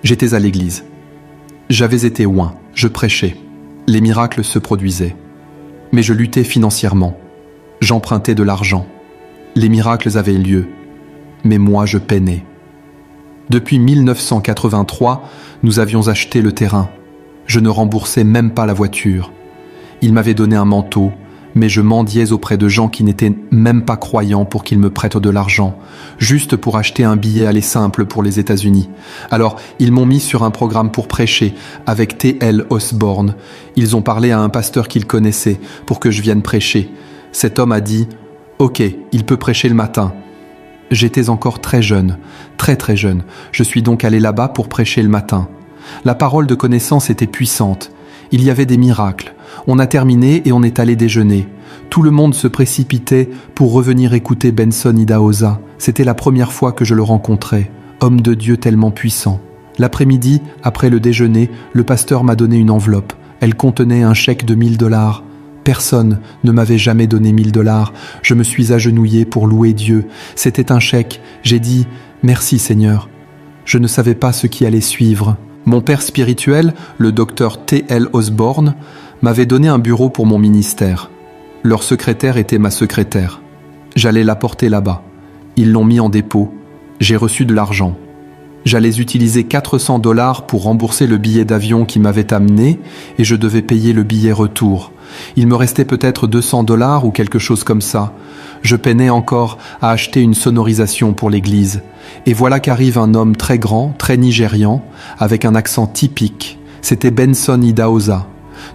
J'étais à l'église. J'avais été oint, je prêchais. Les miracles se produisaient. Mais je luttais financièrement. J'empruntais de l'argent. Les miracles avaient lieu. Mais moi, je peinais. Depuis 1983, nous avions acheté le terrain. Je ne remboursais même pas la voiture. Il m'avait donné un manteau, mais je mendiais auprès de gens qui n'étaient même pas croyants pour qu'ils me prêtent de l'argent, juste pour acheter un billet aller simple pour les États-Unis. Alors, ils m'ont mis sur un programme pour prêcher avec T.L. Osborne. Ils ont parlé à un pasteur qu'ils connaissaient pour que je vienne prêcher. Cet homme a dit « Ok, il peut prêcher le matin ». J'étais encore très jeune, très très jeune. Je suis donc allé là-bas pour prêcher le matin. La parole de connaissance était puissante. Il y avait des miracles. On a terminé et on est allé déjeuner. Tout le monde se précipitait pour revenir écouter Benson Idahosa. C'était la première fois que je le rencontrais. Homme de Dieu tellement puissant. L'après-midi, après le déjeuner, le pasteur m'a donné une enveloppe. Elle contenait un chèque de $1000. Personne ne m'avait jamais donné $1000. Je me suis agenouillé pour louer Dieu. C'était un chèque. J'ai dit « Merci Seigneur ». Je ne savais pas ce qui allait suivre. Mon père spirituel, le docteur T.L. Osborne, m'avait donné un bureau pour mon ministère. Leur secrétaire était ma secrétaire. J'allais la porter là-bas. Ils l'ont mis en dépôt. J'ai reçu de l'argent. J'allais utiliser $400 pour rembourser le billet d'avion qui m'avait amené et je devais payer le billet retour. Il me restait peut-être $200 ou quelque chose comme ça. Je peinais encore à acheter une sonorisation pour l'église. Et voilà qu'arrive un homme très grand, très nigérian, avec un accent typique. C'était Benson Idahosa.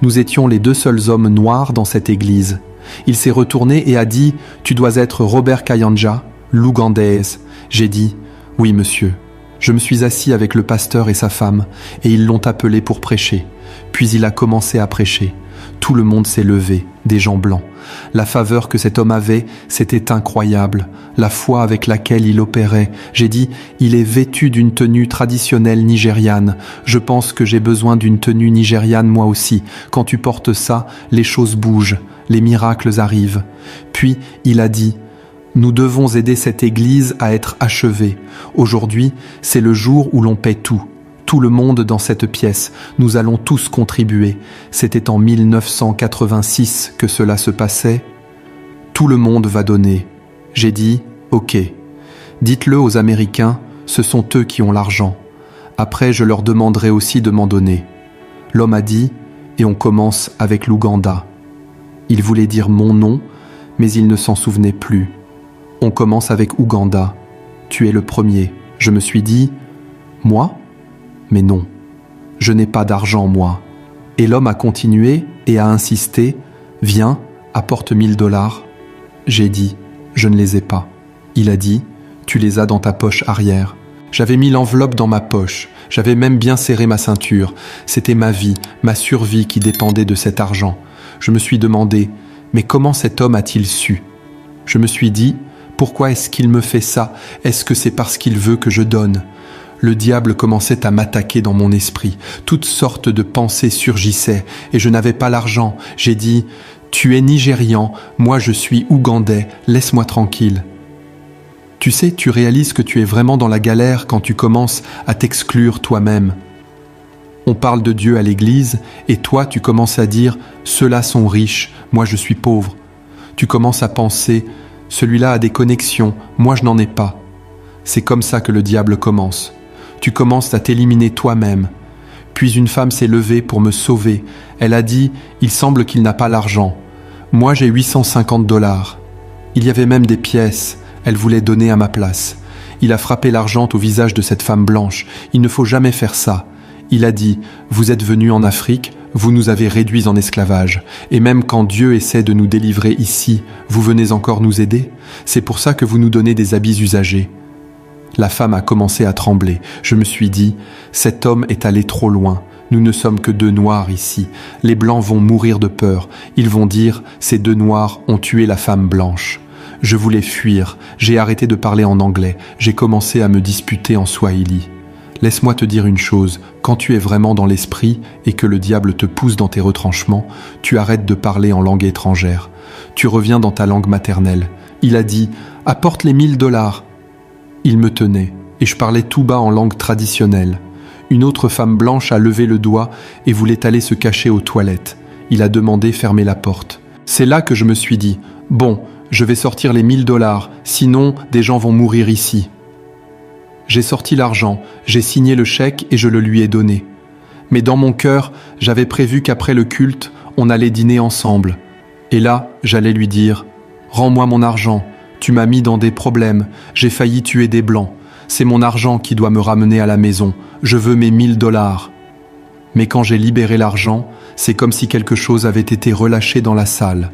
Nous étions les deux seuls hommes noirs dans cette église. Il s'est retourné et a dit « Tu dois être Robert Kayanja, l'Ougandaise ». J'ai dit « Oui, monsieur ». Je me suis assis avec le pasteur et sa femme, et ils l'ont appelé pour prêcher. Puis il a commencé à prêcher. Tout le monde s'est levé, des gens blancs. La faveur que cet homme avait, c'était incroyable. La foi avec laquelle il opérait. J'ai dit, il est vêtu d'une tenue traditionnelle nigériane. Je pense que j'ai besoin d'une tenue nigériane moi aussi. Quand tu portes ça, les choses bougent, les miracles arrivent. Puis il a dit, nous devons aider cette église à être achevée. Aujourd'hui, c'est le jour où l'on paie tout. Tout le monde dans cette pièce, nous allons tous contribuer. C'était en 1986 que cela se passait. Tout le monde va donner. J'ai dit, ok. Dites-le aux Américains, ce sont eux qui ont l'argent. Après, je leur demanderai aussi de m'en donner. L'homme a dit, et on commence avec l'Ouganda. Il voulait dire mon nom, mais il ne s'en souvenait plus. On commence avec Ouganda. Tu es le premier. Je me suis dit, moi ? Mais non, je n'ai pas d'argent, moi. Et l'homme a continué et a insisté, viens, apporte $1000. J'ai dit, je ne les ai pas. Il a dit, tu les as dans ta poche arrière. J'avais mis l'enveloppe dans ma poche, j'avais même bien serré ma ceinture. C'était ma vie, ma survie qui dépendait de cet argent. Je me suis demandé, mais comment cet homme a-t-il su ? Je me suis dit, pourquoi est-ce qu'il me fait ça ? Est-ce que c'est parce qu'il veut que je donne ? Le diable commençait à m'attaquer dans mon esprit. Toutes sortes de pensées surgissaient et je n'avais pas l'argent. J'ai dit, tu es nigérian, moi je suis ougandais, laisse-moi tranquille. Tu sais, tu réalises que tu es vraiment dans la galère quand tu commences à t'exclure toi-même. On parle de Dieu à l'église et toi tu commences à dire, ceux-là sont riches, moi je suis pauvre. Tu commences à penser, celui-là a des connexions, moi je n'en ai pas. C'est comme ça que le diable commence. Tu commences à t'éliminer toi-même. Puis une femme s'est levée pour me sauver. Elle a dit, il semble qu'il n'a pas l'argent. Moi j'ai $850. Il y avait même des pièces. Elle voulait donner à ma place. Il a frappé l'argent au visage de cette femme blanche. Il ne faut jamais faire ça. Il a dit, vous êtes venus en Afrique, vous nous avez réduits en esclavage. Et même quand Dieu essaie de nous délivrer ici, vous venez encore nous aider ? C'est pour ça que vous nous donnez des habits usagés. La femme a commencé à trembler. Je me suis dit, cet homme est allé trop loin. Nous ne sommes que deux noirs ici. Les blancs vont mourir de peur. Ils vont dire, ces deux noirs ont tué la femme blanche. Je voulais fuir. J'ai arrêté de parler en anglais. J'ai commencé à me disputer en swahili. Laisse-moi te dire une chose, quand tu es vraiment dans l'esprit et que le diable te pousse dans tes retranchements, tu arrêtes de parler en langue étrangère. Tu reviens dans ta langue maternelle. Il a dit, apporte les $1000. Il me tenait, et je parlais tout bas en langue traditionnelle. Une autre femme blanche a levé le doigt et voulait aller se cacher aux toilettes. Il a demandé fermer la porte. C'est là que je me suis dit, bon, je vais sortir les 1000 $, sinon des gens vont mourir ici. J'ai sorti l'argent, j'ai signé le chèque et je le lui ai donné. Mais dans mon cœur, j'avais prévu qu'après le culte, on allait dîner ensemble. Et là, j'allais lui dire « Rends-moi mon argent, tu m'as mis dans des problèmes, j'ai failli tuer des blancs. C'est mon argent qui doit me ramener à la maison, je veux mes 1000 $. » Mais quand j'ai libéré l'argent, c'est comme si quelque chose avait été relâché dans la salle.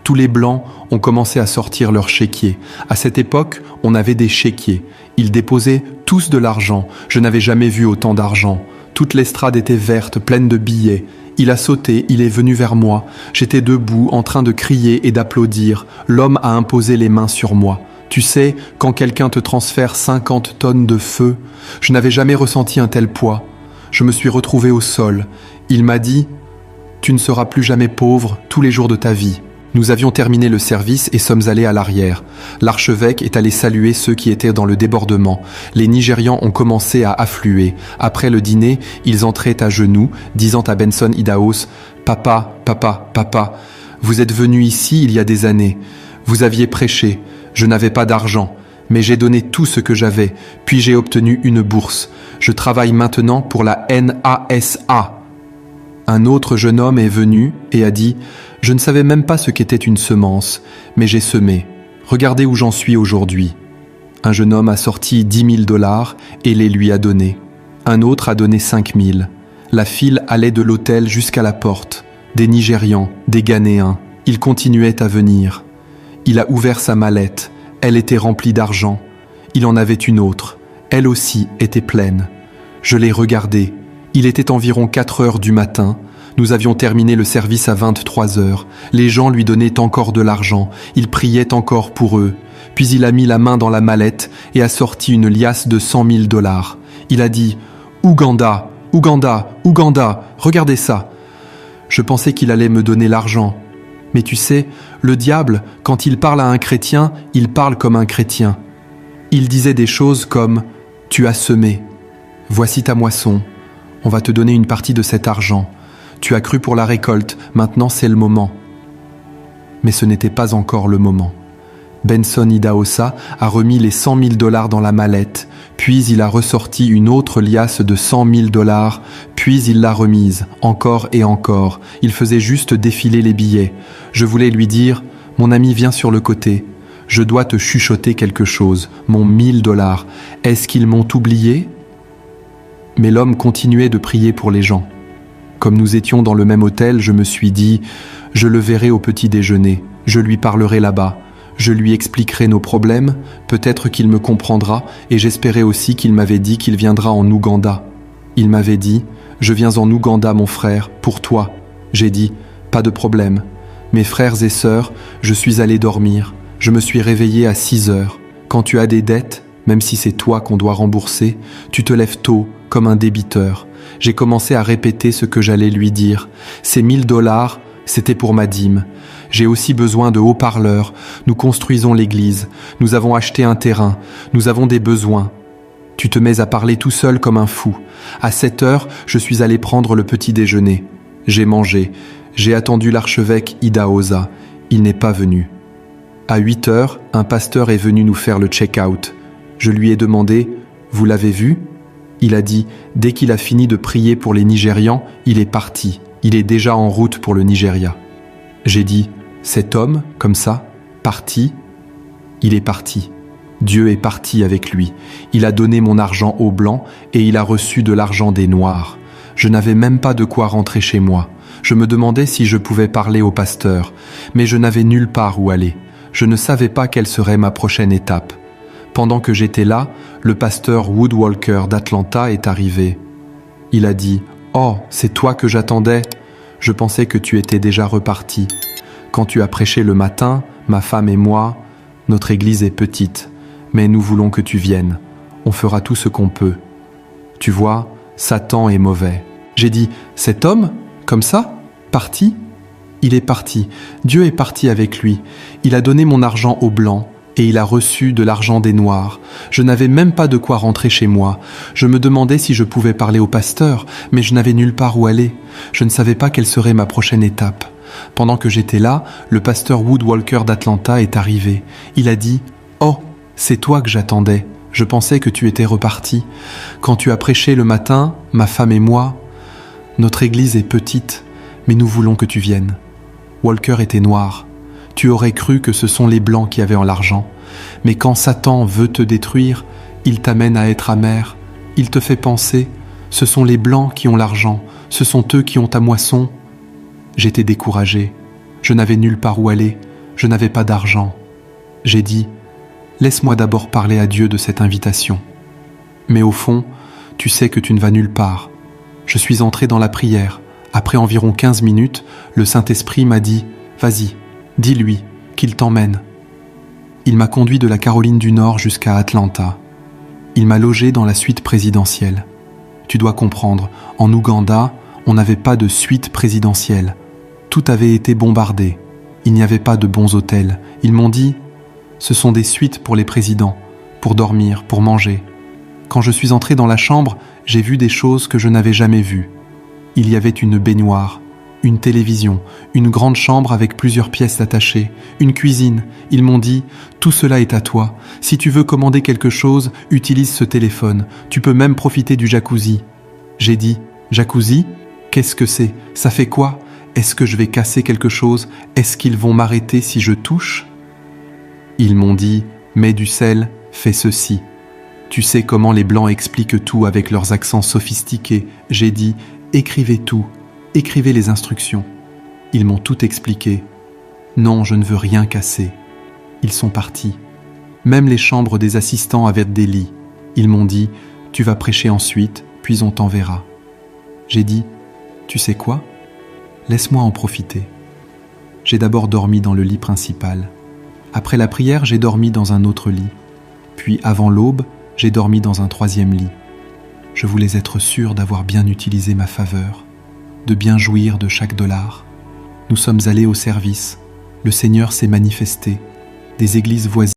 Tous les blancs ont commencé à sortir leurs chéquiers. À cette époque, on avait des chéquiers. Ils déposaient tous de l'argent. Je n'avais jamais vu autant d'argent. Toute l'estrade était verte, pleine de billets. Il a sauté, il est venu vers moi. J'étais debout, en train de crier et d'applaudir. L'homme a imposé les mains sur moi. Tu sais, quand quelqu'un te transfère 50 tonnes de feu, je n'avais jamais ressenti un tel poids. Je me suis retrouvé au sol. Il m'a dit « Tu ne seras plus jamais pauvre tous les jours de ta vie ». Nous avions terminé le service et sommes allés à l'arrière. L'archevêque est allé saluer ceux qui étaient dans le débordement. Les Nigérians ont commencé à affluer. Après le dîner, ils entraient à genoux, disant à Benson Idahosa « Papa, papa, papa, vous êtes venu ici il y a des années. Vous aviez prêché. Je n'avais pas d'argent. Mais j'ai donné tout ce que j'avais. Puis j'ai obtenu une bourse. Je travaille maintenant pour la NASA. » Un autre jeune homme est venu et a dit « Je ne savais même pas ce qu'était une semence, mais j'ai semé. Regardez où j'en suis aujourd'hui. » Un jeune homme a sorti 10 000 $ et les lui a donnés. Un autre a donné 5 000. La file allait de l'hôtel jusqu'à la porte. Des Nigérians, des Ghanéens. Ils continuaient à venir. Il a ouvert sa mallette. Elle était remplie d'argent. Il en avait une autre. Elle aussi était pleine. Je l'ai regardée. Il était environ 4 heures du matin. Nous avions terminé le service à 23 heures. Les gens lui donnaient encore de l'argent. Il priait encore pour eux. Puis il a mis la main dans la mallette et a sorti une liasse de 100 000 $. Il a dit « Ouganda, Ouganda, Ouganda, regardez ça !» Je pensais qu'il allait me donner l'argent. Mais tu sais, le diable, quand il parle à un chrétien, il parle comme un chrétien. Il disait des choses comme « Tu as semé. Voici ta moisson. On va te donner une partie de cet argent. Tu as cru pour la récolte, maintenant c'est le moment. » Mais ce n'était pas encore le moment. Benson Idahosa a remis les 100 000 $ dans la mallette, puis il a ressorti une autre liasse de 100 000 $, puis il l'a remise, encore et encore. Il faisait juste défiler les billets. Je voulais lui dire « Mon ami, viens sur le côté. Je dois te chuchoter quelque chose. Mon 1000 $. Est-ce qu'ils m'ont oublié ?» Mais l'homme continuait de prier pour les gens. Comme nous étions dans le même hôtel, je me suis dit « Je le verrai au petit déjeuner, je lui parlerai là-bas, je lui expliquerai nos problèmes, peut-être qu'il me comprendra et j'espérais aussi qu'il m'avait dit qu'il viendra en Ouganda. » Il m'avait dit « Je viens en Ouganda, mon frère, pour toi. » J'ai dit « Pas de problème. Mes frères et sœurs, je suis allé dormir. Je me suis réveillé à 6 heures. Quand tu as des dettes, même si c'est toi qu'on doit rembourser, tu te lèves tôt, comme un débiteur. J'ai commencé à répéter ce que j'allais lui dire. Ces 1000 $, c'était pour ma dîme. J'ai aussi besoin de haut-parleurs. Nous construisons l'église. Nous avons acheté un terrain. Nous avons des besoins. Tu te mets à parler tout seul comme un fou. À 7 heures, je suis allé prendre le petit déjeuner. J'ai mangé. J'ai attendu l'archevêque Idahosa. Il n'est pas venu. À 8 heures, un pasteur est venu nous faire le check-out. Je lui ai demandé « Vous l'avez vu ?» Il a dit, dès qu'il a fini de prier pour les Nigérians, il est parti. Il est déjà en route pour le Nigeria. J'ai dit, cet homme, comme ça, parti, il est parti. Dieu est parti avec lui. Il a donné mon argent aux Blancs et il a reçu de l'argent des Noirs. Je n'avais même pas de quoi rentrer chez moi. Je me demandais si je pouvais parler au pasteur, mais je n'avais nulle part où aller. Je ne savais pas quelle serait ma prochaine étape. Pendant que j'étais là, le pasteur Woodwalker d'Atlanta est arrivé. Il a dit « Oh, c'est toi que j'attendais. Je pensais que tu étais déjà reparti. Quand tu as prêché le matin, ma femme et moi, notre église est petite, mais nous voulons que tu viennes. On fera tout ce qu'on peut. Tu vois, Satan est mauvais. » J'ai dit « Cet homme, comme ça, parti ?» Il est parti. Dieu est parti avec lui. Il a donné mon argent aux Blancs. Et il a reçu de l'argent des Noirs. Je n'avais même pas de quoi rentrer chez moi. Je me demandais si je pouvais parler au pasteur, mais je n'avais nulle part où aller. Je ne savais pas quelle serait ma prochaine étape. Pendant que j'étais là, le pasteur Wood Walker d'Atlanta est arrivé. Il a dit « Oh, c'est toi que j'attendais. Je pensais que tu étais reparti. Quand tu as prêché le matin, ma femme et moi, notre église est petite, mais nous voulons que tu viennes. » Walker était noir. Tu aurais cru que ce sont les Blancs qui avaient en l'argent. Mais quand Satan veut te détruire, il t'amène à être amer. Il te fait penser, ce sont les Blancs qui ont l'argent, ce sont eux qui ont ta moisson. J'étais découragé. Je n'avais nulle part où aller. Je n'avais pas d'argent. J'ai dit, laisse-moi d'abord parler à Dieu de cette invitation. Mais au fond, tu sais que tu ne vas nulle part. Je suis entré dans la prière. Après environ 15 minutes, le Saint-Esprit m'a dit, vas-y, dis-lui qu'il t'emmène. Il m'a conduit de la Caroline du Nord jusqu'à Atlanta. Il m'a logé dans la suite présidentielle. Tu dois comprendre, en Ouganda, on n'avait pas de suite présidentielle. Tout avait été bombardé. Il n'y avait pas de bons hôtels. Ils m'ont dit, ce sont des suites pour les présidents, pour dormir, pour manger. Quand je suis entré dans la chambre, j'ai vu des choses que je n'avais jamais vues. Il y avait une baignoire, une télévision, une grande chambre avec plusieurs pièces attachées, une cuisine. Ils m'ont dit, tout cela est à toi. Si tu veux commander quelque chose, utilise ce téléphone. Tu peux même profiter du jacuzzi. J'ai dit, jacuzzi? Qu'est-ce que c'est? Ça fait quoi? Est-ce que je vais casser quelque chose? Est-ce qu'ils vont m'arrêter si je touche? Ils m'ont dit, mets du sel, fais ceci. Tu sais comment les Blancs expliquent tout avec leurs accents sophistiqués. J'ai dit, écrivez tout. Écrivez les instructions. Ils m'ont tout expliqué. Non, je ne veux rien casser. Ils sont partis. Même les chambres des assistants avaient des lits. Ils m'ont dit, tu vas prêcher ensuite, puis on t'enverra. J'ai dit, tu sais quoi? Laisse-moi en profiter. J'ai d'abord dormi dans le lit principal. Après la prière, j'ai dormi dans un autre lit. Puis, avant l'aube, j'ai dormi dans un troisième lit. Je voulais être sûr d'avoir bien utilisé ma faveur, de bien jouir de chaque dollar. Nous sommes allés au service. Le Seigneur s'est manifesté. Des églises voisines